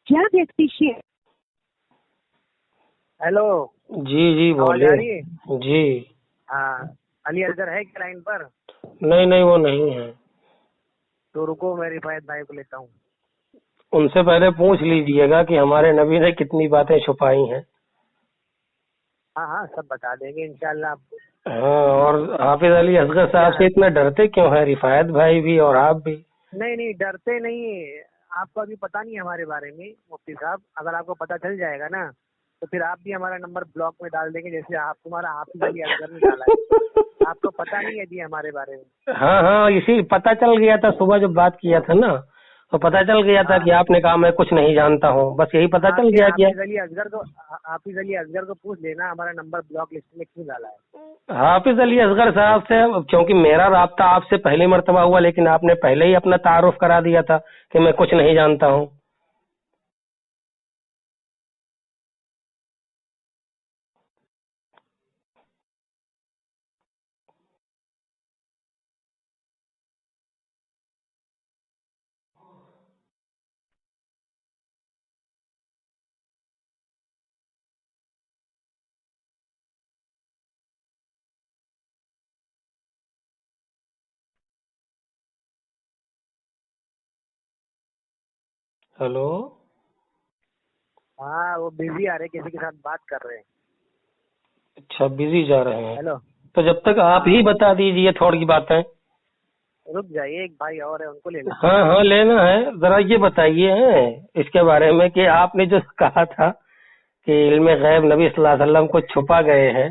क्या व्यक्ति share. Hello जी बोलिए। जी हाँ, अली असगर है क्या लाइन पर? नहीं वो नहीं है। तो रुको, मैं रिफायत भाई को लेता हूँ। उनसे पहले पूछ लीजिएगा कि हमारे नबी ने कितनी बातें छुपाई हैं। हाँ सब बता देंगे इंशाल्लाह आपको। हाँ, और हाफिज अली असगर साहब से इतना डरते क्यों है रिफायत भाई भी और आप भी? नहीं डरते नहीं। आपको अभी पता नहीं है हमारे बारे में मुफ्ती साहब। अगर आपको पता चल जाएगा ना तो फिर आप भी हमारा नंबर ब्लॉक में डाल देंगे, जैसे आप तुम्हारा हाफिज अली असगर ने डाला है। आपको पता नहीं है जी हमारे बारे में। हाँ इसी पता चल गया था, सुबह जब बात किया था ना तो पता चल गया था कि आपने कहा मैं कुछ नहीं जानता हूँ, बस यही पता चल गया कि हाफिज अली असगर को पूछ लेना हमारा नंबर ब्लॉक लिस्ट में क्यों डाला है। हाफिज अली असगर साहब से, क्योंकि मेरा राब्ता आपसे पहली मर्तबा हुआ, लेकिन आपने पहले ही अपना तारुफ करा दिया था कि मैं कुछ नहीं जानता हूँ। हेलो, हाँ वो बिजी आ रहे, किसी के साथ बात कर रहे हैं। अच्छा बिजी जा रहे हैं। हेलो, तो जब तक आप ही बता दीजिए थोड़ी बातें। रुक जाइए, एक भाई और है उनको ले लें। हाँ लेना है। जरा ये बताइए इसके बारे में कि आपने जो कहा था कि इल्म गैब नबी सल्लल्लाहु अलैहि वसल्लम को छुपा गए हैं,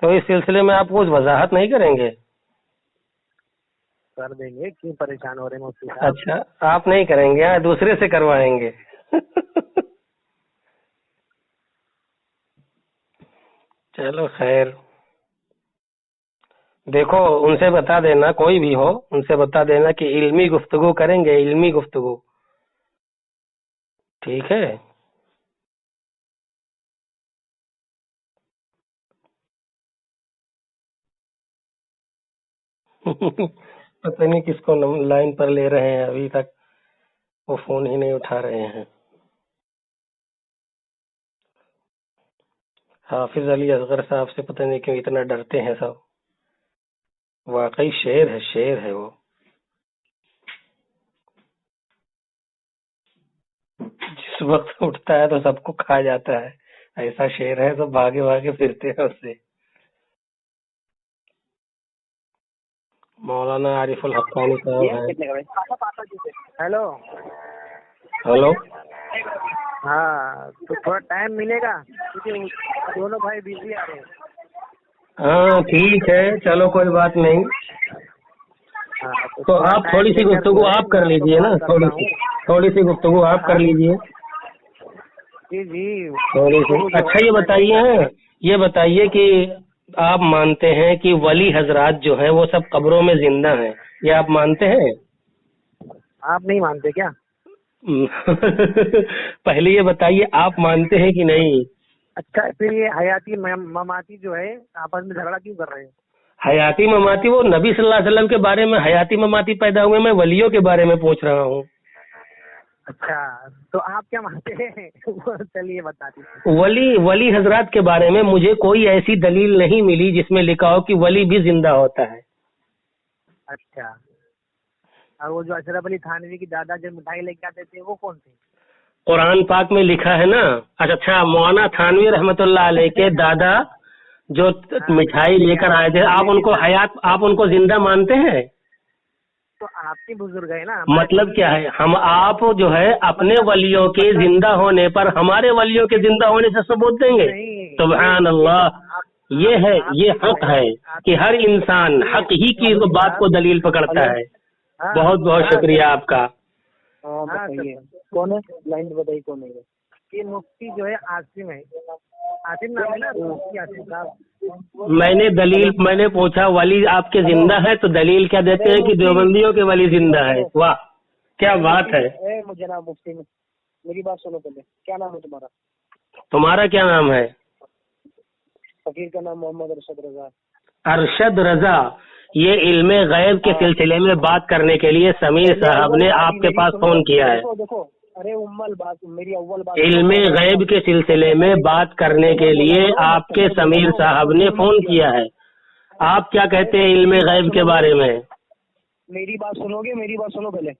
तो इस सिलसिले में आप कुछ वजाहत नहीं करेंगे? कर देंगे, क्यों परेशान हो रहे हैं मुफ्ती साहब? अच्छा, आप नहीं करेंगे, दूसरे से करवाएंगे। चलो खैर, देखो उनसे बता देना, कोई भी हो उनसे बता देना कि इल्मी गुफ्तगू करेंगे, इल्मी गुफ्तगू, ठीक है? पता नहीं किसको लाइन पर ले रहे हैं, अभी तक वो फोन ही नहीं उठा रहे हैं। हाफिज अली असगर साहब से पता नहीं क्यों इतना डरते हैं सब। वाकई शेर है वो। जिस वक्त उठता है तो सबको खा जाता है, ऐसा शेर है, सब भागे भागे फिरते हैं उससे। मौलाना आरिफुल हक्कानी साहब हैं। हेलो, हेलो, हाँ तो थोड़ा टाइम मिलेगा क्योंकि दोनों भाई बिजी आ रहे हैं। हाँ ठीक है, चलो कोई बात नहीं। हाँ, तो आप थोड़ी सी गुफ्तगू आप कर लीजिए ना, थोड़ी सी गुफ्तगू आप कर लीजिए। जी थोड़ी सी। अच्छा ये बताइए कि आप मानते हैं कि वली हजरात जो हैं वो सब कब्रों में जिंदा हैं, ये आप मानते हैं? आप नहीं मानते क्या? पहले ये बताइए आप मानते हैं कि नहीं? अच्छा, फिर ये हयाती ममाती जो है आपस में झगड़ा क्यों कर रहे हैं? हयाती ममाती, वो नबी सल्लल्लाहु अलैहि वसल्लम के बारे में हयाती ममाती पैदा हुए, मैं वलियों के बारे में पूछ रहा हूँ। अच्छा, तो आप क्या मानते हैं? चलिए बता दीजिए। वली हजरात के बारे में मुझे कोई ऐसी दलील नहीं मिली जिसमें लिखा हो कि वली भी जिंदा होता है। अच्छा, और वो जो अशरफ अली थानवी की दादा जो मिठाई लेके आते थे वो कौन थे? कुरान पाक में लिखा है ना। अच्छा, मौलाना थानवी रहमतुल्लाह अलैह के दादा जो मिठाई लेकर आए थे, आप उनको जिंदा मानते हैं? तो आपके बुजुर्ग है ना। मतलब क्या है, आप जो है अपने वलियों के जिंदा होने पर हमारे वलियों के जिंदा होने से सबूत देंगे? सुभान अल्लाह, ये हक है कि हर इंसान हक ही की बात को दलील पकड़ता है। बहुत बहुत शुक्रिया आपका। बताइए कौन है, लाइन बताइए कौन है? ये मुफ्ती जो है आसिम है, आसिम नाम है ना, मुफ्ती आसिम साहब। मैंने पूछा वली आपके जिंदा है तो दलील क्या देते हैं कि देवबंदियों के वली जिंदा है। वाह क्या बात है। मुझे ना मुफ्ती में मेरी बात सुनो पहले, क्या नाम है तुम्हारा? तुम्हारा क्या नाम है? फकीर का नाम मोहम्मद अरशद रजा। अरशद रजा। ये इल्मे गैब के सिलसिले में बात करने के लिए समीर साहब ने आपके पास फोन किया है। देखो ارے بات میری اول بات، علم غیب کے سلسلے میں بات کرنے کے لیے آپ کے سمیر صاحب نے فون کیا ہے. آپ کیا کہتے ہیں علم غیب کے بارے میں؟ میری بات سنو گے؟ میری بات سنو پہلے.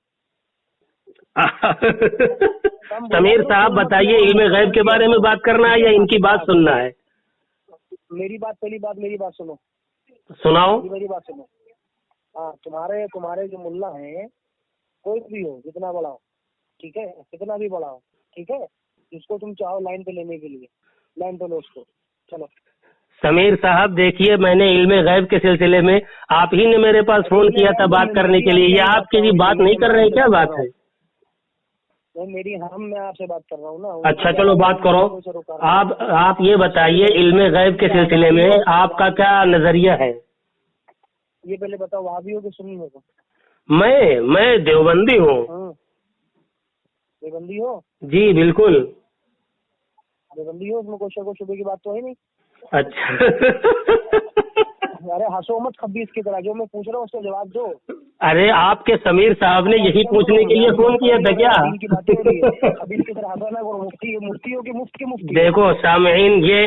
سمیر صاحب بتائیے علم غیب کے بارے میں بات کرنا ہے یا ان کی بات سننا ہے؟ میری بات، پہلی بات میری بات سنو. سناؤ. میری بات سنو. ہاں، تمہارے جو ملا ہیں، کوئی بھی ہو، جتنا بڑا ہو، ٹھیک ہے، کتنا بھی بڑا ہو، ٹھیک ہے، جس کو تم چاہو لائن پہ لینے کے لیے لائن پہ لو اس کو. چلو سمیر صاحب دیکھیے، میں نے علم غیب کے سلسلے میں آپ ہی نے میرے پاس فون کیا تھا بات کرنے کے لیے. یہ آپ کی بھی بات نہیں کر رہے ہیں، کیا بات ہے؟ میں آپ سے بات کر رہا ہوں نا. اچھا چلو بات کرو. آپ یہ بتائیے علم غیب کے سلسلے میں آپ کا کیا نظریہ ہے؟ یہ پہلے بتاؤ، وہابی ہو کہ سنی ہو؟ میں دیوبندی ہوں. دیوبندی ہو؟ جی بالکل دیوبندی ہو، اس میں کوئی شک و شبے کی بات تو ہے نہیں. اچھا ارے ہنسو مت خبیث کی طرح، جو میں پوچھ رہا ہوں اس کا جواب دو. ارے آپ کے سمیر صاحب نے یہی پوچھنے کے لیے فون کیا تھا کیا؟ خبیث کی طرح ہنسو نہ کرو. مفتیوں کے مفت کے مفتی. دیکھو سامعین، یہ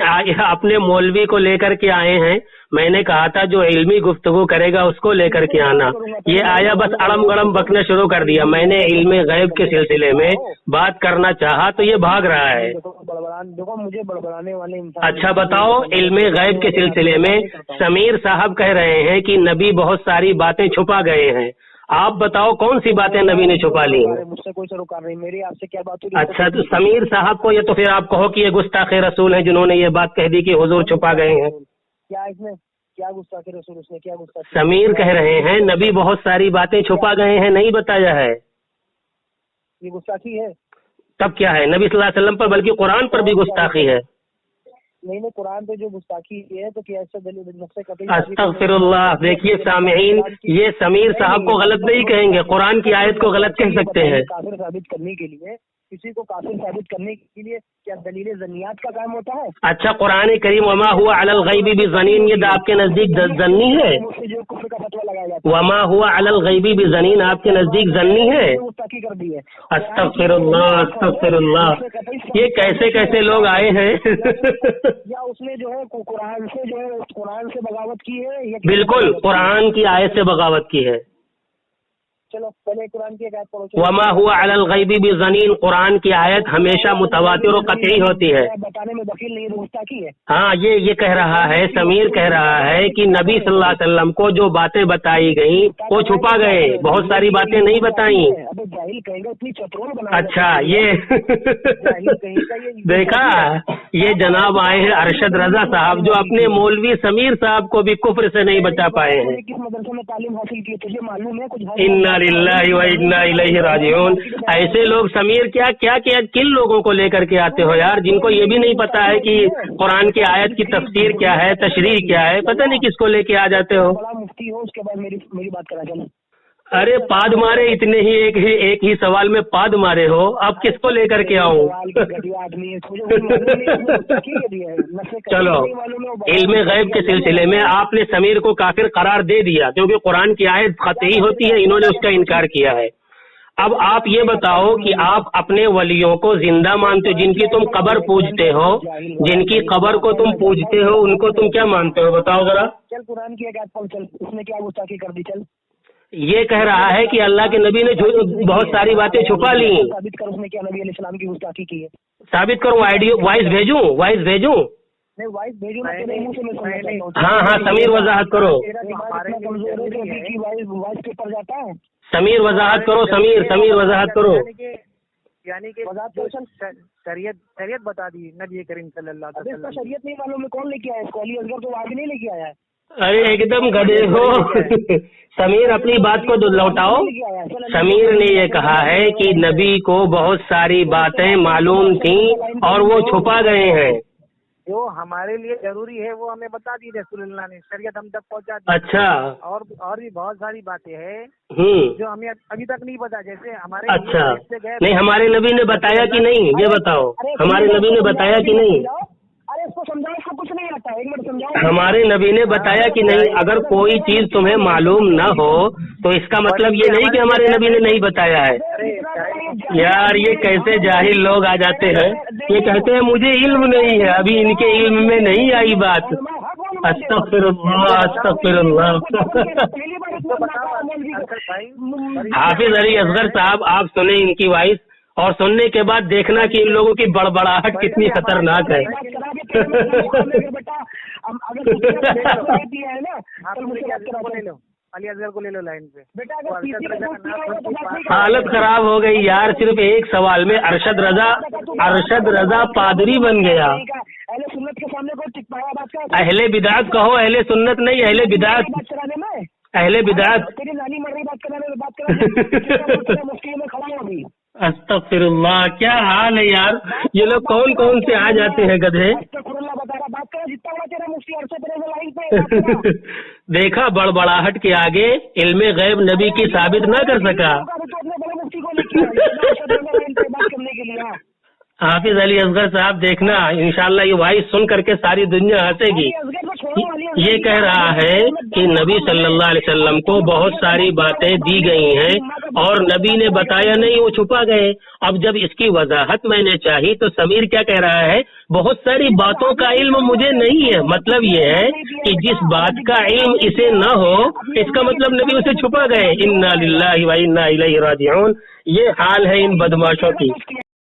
اپنے مولوی کو لے کر کے آئے ہیں. میں نے کہا تھا جو علمی گفتگو کرے گا اس کو لے کر کے آنا. یہ آیا بس اڑم گڑم بکنا شروع کر دیا. میں نے علم غیب کے سلسلے میں بات کرنا چاہا تو یہ بھاگ رہا ہے. دیکھو مجھے بڑبڑانے والے انسان. اچھا بتاؤ، علم غیب کے سلسلے میں سمیر صاحب کہہ رہے ہیں کہ نبی بہت ساری باتیں چھپا گئے ہیں. آپ بتاؤ کون سی باتیں نبی نے چھپا لی ہیں؟ مجھ سے کوئی سروکار نہیں، میری آپ سے کیا بات ہوئی؟ اچھا تو سمیر صاحب کو یہ تو پھر آپ کہو کہ یہ گستاخ رسول ہیں جنہوں نے یہ بات کہہ دی کہ حضور چھپا گئے ہیں. کیا اس میں کیا گستاخ رسول؟ اس نے کیا گستاخ؟ سمیر کہہ رہے ہیں نبی بہت ساری باتیں چھپا گئے ہیں، نہیں بتایا ہے. یہ گستاخی ہے؟ تب کیا ہے؟ نبی صلی اللہ علیہ وسلم پر بلکہ قرآن پر بھی گستاخی ہے. نہیں، قرآن پہ جو گستاخی ہے تو کیا استغفر اللہ. دیکھیے سامعین، یہ سمیر صاحب کو غلط نہیں کہیں گے، قرآن کی آیت کو غلط کہہ سکتے ہیں. کافر ثابت کرنے کے لیے، کسی کو کافر ثابت کرنے کے لیے کیا دلیل ظنیات کا کام ہوتا ہے؟ اچھا قرآن کریم وما ہوا علی الغیب بظنین، یہ آپ کے نزدیک ظنی ہے؟ جو کفر کا فتویٰ لگایا جاتا ہے، وما ہوا علی الغیب بظنین آپ کے نزدیک ظنی ہے؟ گستاخی کر دی ہے. استغفر اللہ استغفر اللہ. یہ کیسے کیسے لوگ آئے ہیں؟ یا اس نے جو ہے قرآن سے بغاوت کی ہے؟ بالکل قرآن کی آیت سے بغاوت کی ہے. چلو پہلے قرآن کی آیت پڑھو. وما ہوا علی الغیب بظنین، قرآن کی آیت ہمیشہ متواتر و قطعی ہوتی ہے. بتانے میں بخیل نہیں، گستاخی ہے. ہاں یہ کہہ رہا ہے، سمیر کہہ رہا ہے کہ نبی صلی اللہ علیہ وسلم کو جو باتیں بتائی گئیں وہ چھپا گئے، بہت ساری باتیں نہیں بتائیں. اچھا یہ دیکھا، یہ جناب آئے ہیں ارشد رضا صاحب جو اپنے مولوی سمیر صاحب کو بھی کفر سے نہیں بچا پائے ہیں. کس مدرسے میں تعلیم حاصل کی تجھے معلوم ہے کچھ؟ انا للہ و انا الیہ راجعون. ایسے لوگ سمیر کیا کن لوگوں کو لے کر کے آتے ہو یار، جن کو یہ بھی نہیں پتا ہے کہ قرآن کی آیت کی تفسیر کیا ہے، تشریح کیا ہے، پتہ نہیں کس کو لے کے آ جاتے ہو. بڑا مفتی ہو، اس کے بعد میری بات کرا چلو. ارے پاد مارے اتنے ہی، ایک ہی سوال میں پاد مارے ہو، اب کس کو لے کر کے آؤں؟ چلو علم غیب کے سلسلے میں آپ نے سمیر کو کافر قرار دے دیا کیونکہ قرآن کی آیت قطعی ہوتی ہے، انہوں نے اس کا انکار کیا ہے. اب آپ یہ بتاؤ کہ آپ اپنے ولیوں کو زندہ مانتے ہو، جن کی تم قبر پوجتے ہو، جن کی قبر کو تم پوجتے ہو، ان کو تم کیا مانتے ہو بتاؤ ذرا. چل قرآن کی ایک آیت پڑھ، چل اس نے کیا گستاخی کر دی. چل یہ کہہ رہا ہے کہ اللہ کے نبی نے بہت ساری باتیں چھپا لی. ثابت کر اس نے کیا نبی علیہ السلام کی گستاخی کی ہے. ثابت کروں؟ وائس بھیجوں؟ نہیں وائس بھیجوں. ہاں سمیر وضاحت کرو. وائس پیپر جاتا ہے. سمیر وضاحت کرو. سمیر وضاحت کرو. یعنی کہ شریعت بتا دی نبی کریم صلی اللہ علیہ وسلم. شریعت نہیں معلوم کون لے کے آیا اس کو؟ علی اصغر تو آگے نہیں لے کے آیا ہے. ارے ایک دم گدھے ہو. سمیر اپنی بات کو لوٹاؤ. سمیر نے یہ کہا ہے کہ نبی کو بہت ساری باتیں معلوم تھیں اور وہ چھپا گئے ہیں. جو ہمارے لیے ضروری ہے وہ ہمیں بتا دی رسول اللہ نے، شریعت ہم تک پہنچا دی. اچھا اور بھی بہت ساری باتیں ہیں جو ہمیں ابھی تک نہیں پتا، جیسے ہمارے. اچھا نہیں، ہمارے نبی نے بتایا کہ نہیں یہ بتاؤ. ہمارے نبی نے بتایا کہ نہیں؟ ارے اس کو سمجھاؤ، اس کو کچھ نہیں آتا. ایک منٹ سمجھاؤ. ہمارے نبی نے بتایا کہ نہیں؟ اگر کوئی چیز تمہیں معلوم نہ ہو تو اس کا مطلب یہ نہیں کہ ہمارے نبی نے نہیں بتایا ہے. यार ये कैसे जाहिल लोग आ जाते हैं, ये कहते हैं मुझे इल्म नहीं है, अभी इनके इल्म में नहीं आई बात। अस्तगफिरुल्लाह अस्तगफिरुल्लाह। हाफिज अली असगर साहब, आप सुने इनकी वॉइस और सुनने के बाद देखना कि इन लोगों की बड़बड़ाहट कितनी खतरनाक है। अली असगर को ले लो लाइन पे बेटा। हालत खराब हो गई यार, सिर्फ एक सवाल में अरशद रजा पादरी बन गया। अहले बिदात कहो, अहले सुन्नत नहीं, अहले बिदात। अस्तगफिरुल्लाह, क्या हाल है यार, ये लोग कौन कौन से आ जाते हैं गधे। देखा, बड़बड़ाहट के आगे इल्मे गैब नबी की साबित ना कर सका। हाफिज अली असगर साहब, देखना इंशाल्लाह ये वॉइस सुन करके सारी दुनिया हंसेगी। ये कह रहा है कि नबी सल्लल्लाहु अलैहि वसल्लम को बहुत सारी बातें दी गई हैं और नबी ने बताया नहीं, वो छुपा गए। अब जब इसकी वजाहत मैंने चाही तो समीर क्या कह रहा है, बहुत सारी बातों का इल्म मुझे नहीं है। मतलब ये है कि जिस बात का इल्म इसे न हो, इसका मतलब नबी उसे छुपा गए। इन्ना लिल्लाहि व इन्ना इलैहि राजिऊन। ये हाल है इन बदमाशों की।